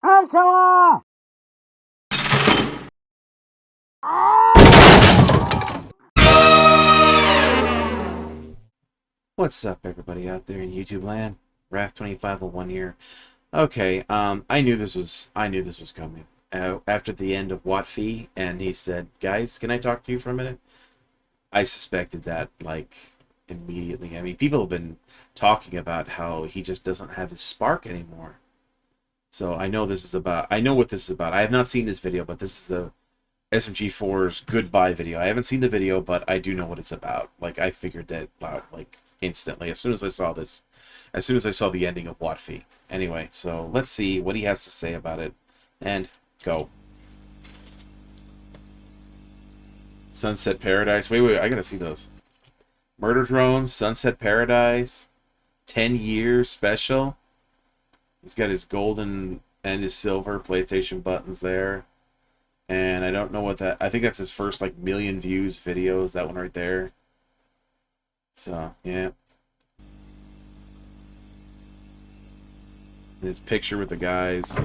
Alcala! What's up, everybody out there in YouTube land? Wrath2501 here. Okay, I knew this was coming. After the end of Watfee, and he said, "Guys, can I talk to you for a minute?" I suspected that like immediately. I mean, people have been talking about how he just doesn't have his spark anymore. So I know this is about. I know what this is about. I have not seen this video, but this is the SMG4's goodbye video. I haven't seen the video, but I do know what it's about. Like, I figured that out, like, instantly. As soon as I saw this. As soon as I saw the ending of Watfee. Anyway, so let's see what he has to say about it. And go. Sunset Paradise. Wait, I gotta see those. Murder Drones, Sunset Paradise, 10 years special. He's got his golden and his silver PlayStation buttons there. And I don't know what that... I think that's his first, like, million views video. Is that one right there? So, yeah. His picture with the guys.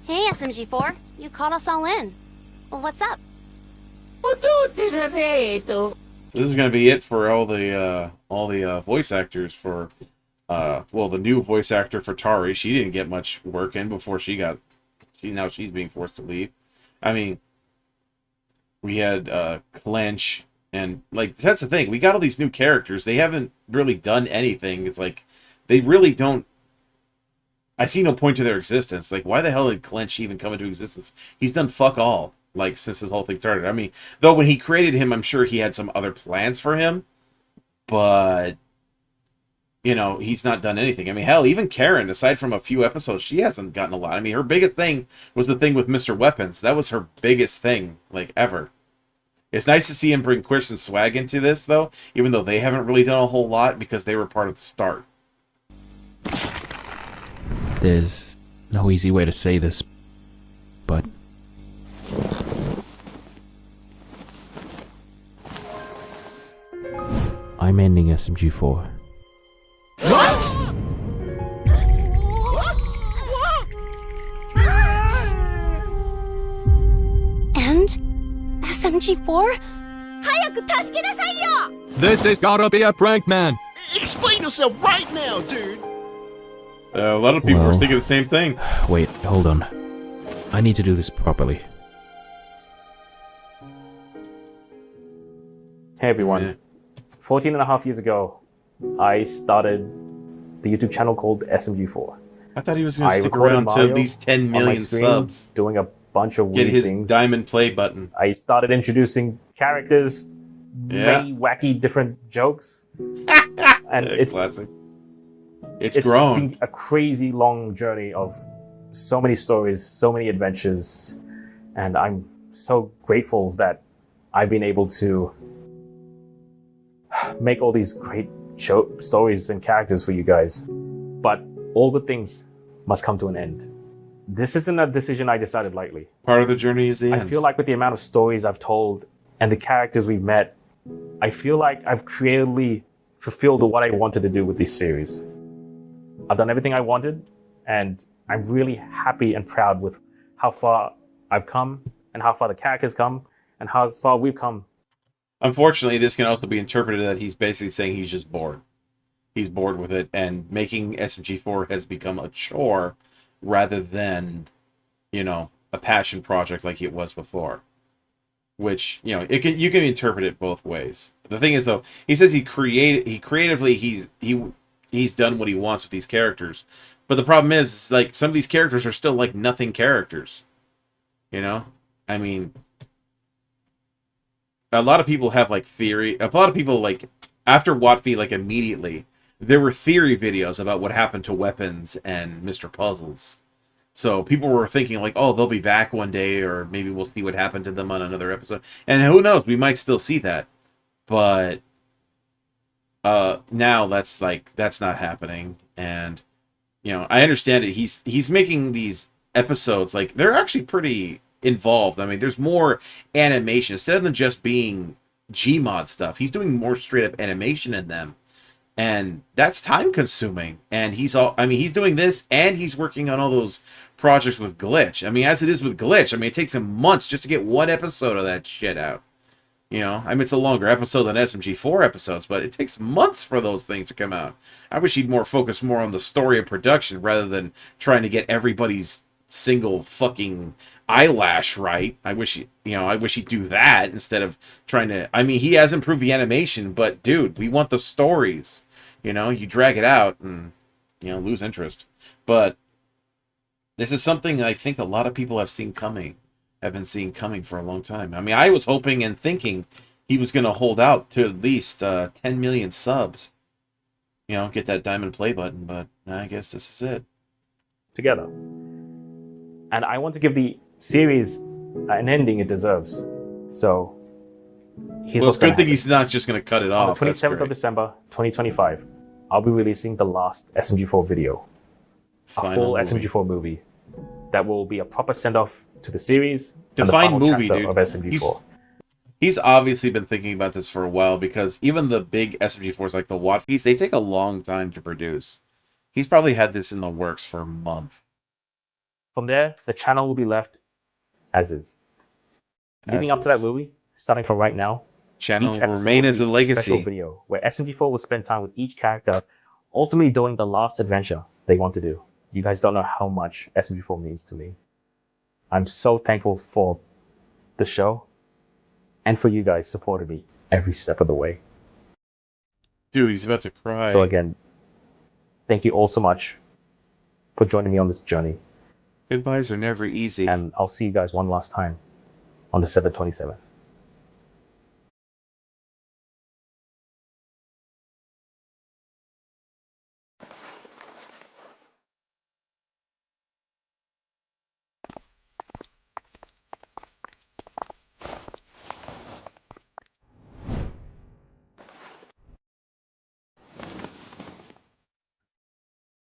Hey, SMG4. You called us all in. Well, what's up? So this is going to be it for all the voice actors for... well, the new voice actor for Tari. She didn't get much work in before now she's being forced to leave. I mean, we had Clench, and like that's the thing. We got all these new characters. They haven't really done anything. It's like they really don't. I see no point to their existence. Like, why the hell did Clench even come into existence? He's done fuck all. Like, since this whole thing started. I mean, though when he created him, I'm sure he had some other plans for him, but. You know, he's not done anything. I mean, hell, even Karen, aside from a few episodes, she hasn't gotten a lot. I mean, her biggest thing was the thing with Mr. Weapons. That was her biggest thing, like, ever. It's nice to see him bring Quish and Swag into this, though, even though they haven't really done a whole lot because they were part of the start. There's no easy way to say this, but... I'm ending SMG4. And? SMG4? This has gotta be a prank, man. Explain yourself right now, dude. A lot of people were Well- thinking the same thing. Wait, hold on. I need to do this properly. Hey everyone. Yeah. 14 and a half years ago, I started the YouTube channel called SMG4. I thought he was going to I stick recorded around to Mario at least 10 on my million screen, subs. doing a bunch of Get weird his things. diamond play button. I started introducing characters, Yeah. many wacky different jokes. And it's classic. It's grown. been a crazy long journey of so many stories, so many adventures, and I'm so grateful that I've been able to make all these great stories and characters for you guys. But all good things must come to an end. This isn't a decision I decided lightly. Part of the journey is the end. I feel like with the amount of stories I've told and the characters we've met, I feel like I've creatively fulfilled what I wanted to do with this series. I've done everything I wanted, and I'm really happy and proud with how far I've come and how far the characters come and how far we've come. Unfortunately, this can also be interpreted that he's basically saying he's just bored. He's bored with it, and making SMG4 has become a chore rather than, you know, a passion project like it was before. Which, you know, you can interpret it both ways. The thing is, though, he says he's done what he wants with these characters, but the problem is, like, some of these characters are still like nothing characters. You know, I mean, a lot of people have like theory. A lot of people like after Watfee, like immediately there were theory videos about what happened to Weapons and Mr. Puzzles. So people were thinking like, oh, they'll be back one day, or maybe we'll see what happened to them on another episode. And who knows, we might still see that. But now that's not happening. And you know, I understand it. He's making these episodes like they're actually pretty involved. I mean, there's more animation instead of them just being Gmod stuff. He's doing more straight up animation in them. And that's time consuming. And he's doing this and he's working on all those projects with Glitch. I mean, as it is with Glitch, I mean, it takes him months just to get one episode of that shit out. You know, I mean, it's a longer episode than SMG4 episodes, but it takes months for those things to come out. I wish he'd focus more on the story and production rather than trying to get everybody's single fucking eyelash right. I wish he'd do that instead of trying to. I mean, he has improved the animation, but dude, we want the stories. You know, you drag it out and lose interest. But this is something I think a lot of people have been seeing coming for a long time. I mean, I was hoping and thinking he was going to hold out to at least 10 million subs. Get that diamond play button, but I guess this is it. Together. And I want to give the series an ending it deserves. So, it's a good thing he's not just going to cut it off. On the 27th of December, 2025, I'll be releasing the last SMG4 video. A full SMG4 movie that will be a proper send-off to the series. Define movie, dude. Of SMG4. He's obviously been thinking about this for a while because even the big SMG4s like the Watt piece, they take a long time to produce. He's probably had this in the works for months. From there, the channel will be left as is. Leading up to that movie, starting from right now, channel will remain as a legacy. Special video where SMG4 will spend time with each character, ultimately doing the last adventure they want to do. You guys don't know how much SMG4 means to me. I'm so thankful for the show and for you guys supporting me every step of the way. Dude, he's about to cry. So again, thank you all so much for joining me on this journey. Goodbyes are never easy. And I'll see you guys one last time on December 27th.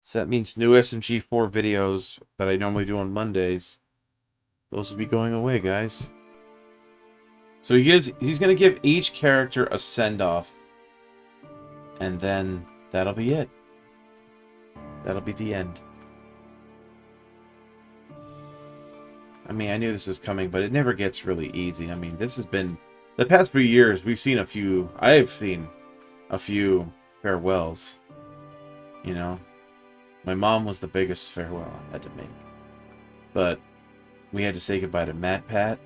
So that means new SMG4 videos that I normally do on Mondays, those will be going away, guys. So he's going to give each character a send-off, and then that'll be it. That'll be the end. I mean, I knew this was coming, but it never gets really easy. I mean, this has been... The past few years, I've seen a few farewells. My mom was the biggest farewell I had to make. But we had to say goodbye to MatPat.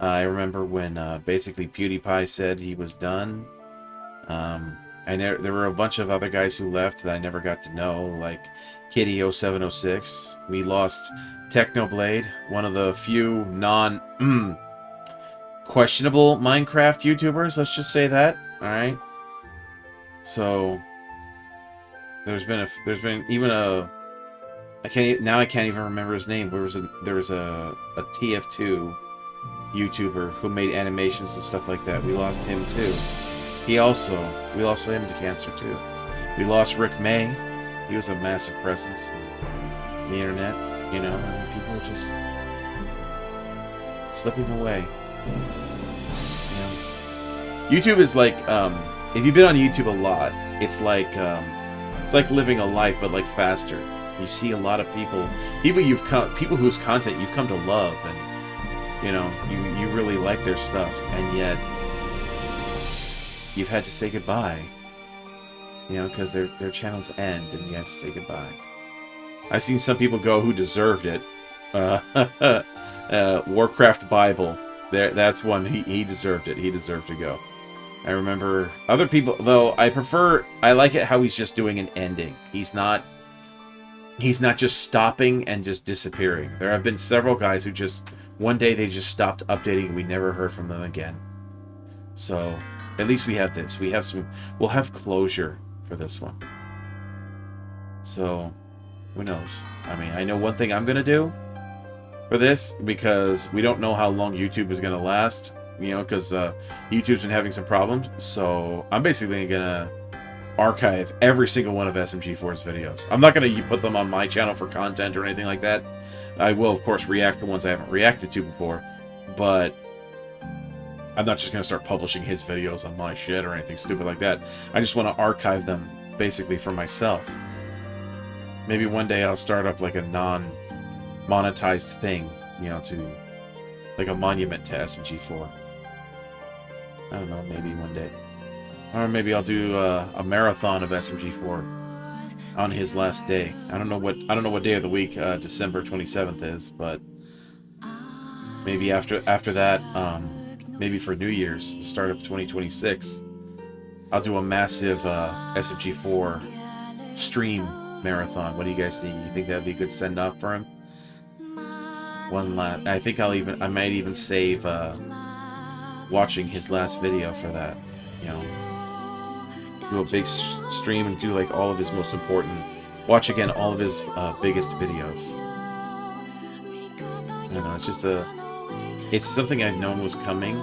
I remember when basically PewDiePie said he was done. There were a bunch of other guys who left that I never got to know, like Kitty0706. We lost Technoblade, one of the few questionable Minecraft YouTubers, let's just say that. Alright? So There's been even a I can't even remember his name. There was a TF2 YouTuber who made animations and stuff like that. We lost him too. We lost him to cancer too. We lost Rick May. He was a massive presence on the internet, and people were just slipping away. YouTube is like if you've been on YouTube a lot, it's like living a life, but like faster. You see a lot of people whose content you've come to love, and you really like their stuff, and yet you've had to say goodbye. Because their channels end, and you have to say goodbye. I've seen some people go who deserved it. Warcraft Bible. That's one. He deserved it. He deserved to go. I remember other people, though. I like it how he's just doing an ending. He's not just stopping and just disappearing. There have been several guys who one day they just stopped updating and we never heard from them again. So at least we have this. We'll have closure for this one. So who knows? I mean, I know one thing I'm gonna do for this, because we don't know how long YouTube is gonna last. Because YouTube's been having some problems. So I'm basically gonna archive every single one of SMG4's videos. I'm not gonna put them on my channel for content or anything like that. I will, of course, react to ones I haven't reacted to before, but I'm not just gonna start publishing his videos on my shit or anything stupid like that. I just want to archive them basically for myself. Maybe one day I'll start up like a non-monetized thing, you know, to like a monument to SMG4. I don't know, maybe one day. Or maybe I'll do a marathon of SMG4 on his last day. I don't know what day of the week December 27th is, but maybe after that, maybe for New Year's, the start of 2026, I'll do a massive SMG4 stream marathon. What do you guys think? You think that'd be a good send off for him? One last. I think I might even save watching his last video for that. You know, do a big stream and do like all of his most important. Watch again all of his biggest videos. I don't know. It's just it's something I'd known was coming.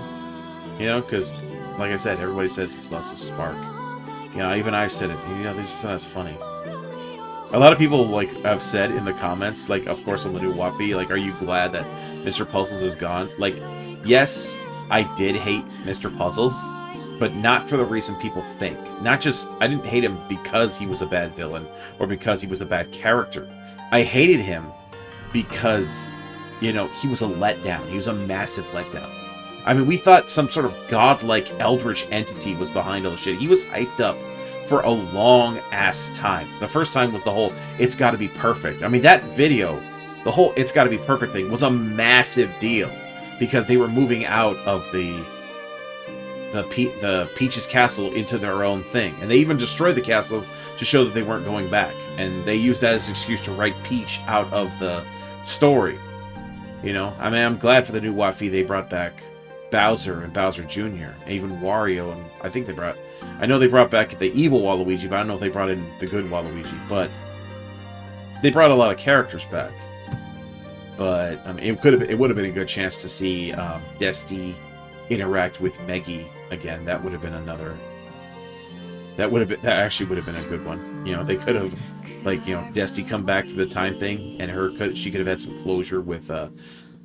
You know, because like I said, everybody says he's lost his spark. You know, even I've said it. You know, this is not as funny. A lot of people like have said in the comments, like, of course, on the new Wappy, like, are you glad that Mr. Puzzles is gone? Like, yes, I did hate Mr. Puzzles, but not for the reason people think. Not just, I didn't hate him because he was a bad villain or because he was a bad character. I hated him because, you know, he was a letdown. He was a massive letdown. I mean, we thought some sort of godlike eldritch entity was behind all the shit. He was hyped up for a long ass time. The first time was the whole "it's got to be perfect." I mean, that video, the whole "it's got to be perfect" thing was a massive deal because they were moving out of the Peach's castle into their own thing, and they even destroyed the castle to show that they weren't going back. And they used that as an excuse to write Peach out of the story. You know, I mean, I'm glad for the new Waffy they brought back Bowser and Bowser Jr. and even Wario, and I know they brought back the evil Waluigi, but I don't know if they brought in the good Waluigi, but they brought a lot of characters back. But I mean, it would have been a good chance to see Desti interact with Meggy again. That would have been that actually would have been a good one. You know, they could have, like, you know, Desti come back to the time thing, and she could have had some closure with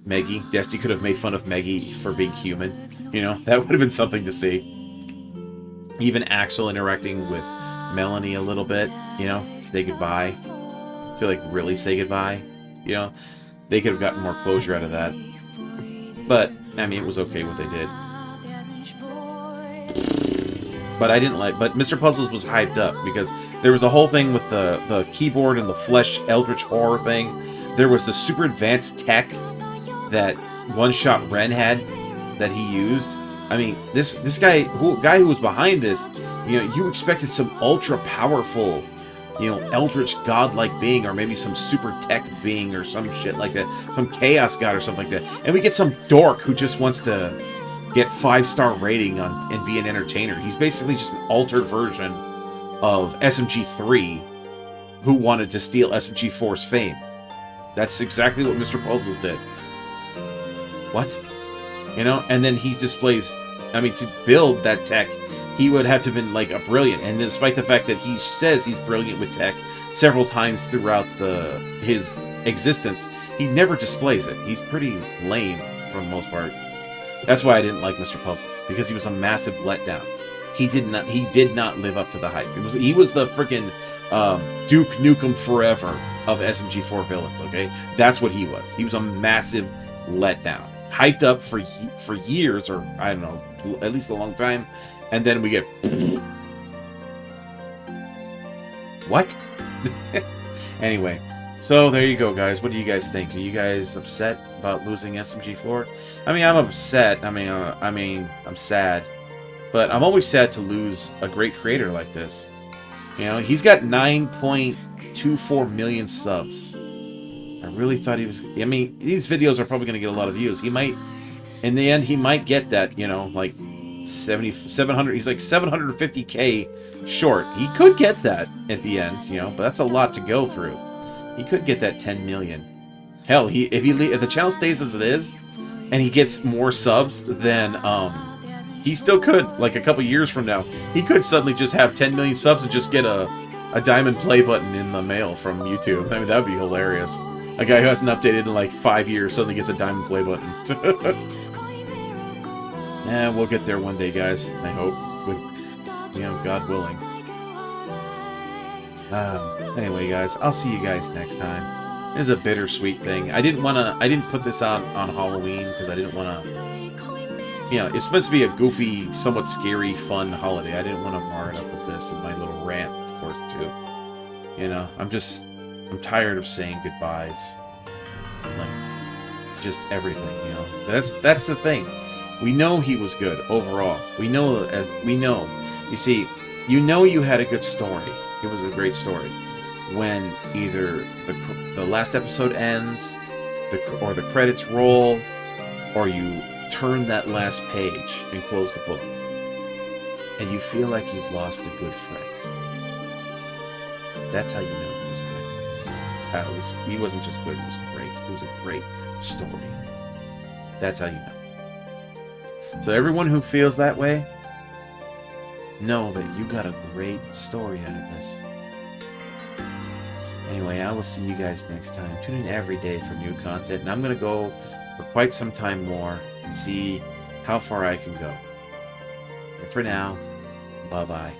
Meggy. Desti could have made fun of Meggy for being human. You know, that would have been something to see. Even Axel interacting with Melanie a little bit, you know, say goodbye. I feel like really say goodbye. You know, they could have gotten more closure out of that. But, I mean, it was okay what they did. But but Mr. Puzzles was hyped up because there was the whole thing with the keyboard and the flesh eldritch horror thing. There was the super advanced tech that One Shot Ren had that he used. I mean, this guy who was behind this, you know, you expected some ultra powerful, you know, eldritch godlike being, or maybe some super tech being or some shit like that, some chaos god or something like that, and we get some dork who just wants to get 5-star rating and be an entertainer. He's basically just an altered version of SMG3 who wanted to steal SMG4's fame. That's exactly what Mr. Puzzles did. What? You know, and then he displays, I mean, to build that tech, he would have to have been like a brilliant, and despite the fact that he says he's brilliant with tech several times throughout his existence, he never displays it. He's pretty lame for the most part. That's why I didn't like Mr. Puzzles, because he was a massive letdown. He did not live up to the hype. He was the freaking Duke Nukem Forever of SMG4 villains, okay? That's what he was. He was a massive letdown. Hyped up for years, or I don't know, at least a long time, and then we get what? Anyway, so there you go, guys. What do you guys think? Are you guys upset about losing SMG4? I mean, I'm upset. I mean, I'm sad, but I'm always sad to lose a great creator like this. You know, he's got 9.24 million subs. I really thought he was... I mean, these videos are probably going to get a lot of views. He might... In the end, he might get that, you know, like 700... He's like 750K short. He could get that at the end, you know, but that's a lot to go through. He could get that 10 million. Hell, if the channel stays as it is, and he gets more subs, then, he still could, like a couple years from now, he could suddenly just have 10 million subs and just get a diamond play button in the mail from YouTube. I mean, that would be hilarious. A guy who hasn't updated in like 5 years suddenly gets a diamond play button. Yeah, we'll get there one day, guys. I hope, with, you know, God willing. Anyway, guys, I'll see you guys next time. It was a bittersweet thing. I didn't put this out on Halloween because I didn't want to. You know, it's supposed to be a goofy, somewhat scary, fun holiday. I didn't want to mar it up with this and my little rant, of course, too. You know, I'm tired of saying goodbyes. Like, just everything, you know. That's the thing. We know he was good overall. We know. You see, you know you had a good story. It was a great story. When either the last episode ends, or the credits roll, or you turn that last page and close the book, and you feel like you've lost a good friend. That's how you know he was good. He wasn't just good, he was great. It was a great story. That's how you know. So everyone who feels that way, know that you got a great story out of this. Anyway, I will see you guys next time. Tune in every day for new content, and I'm going to go for quite some time more and see how far I can go. And for now, bye-bye.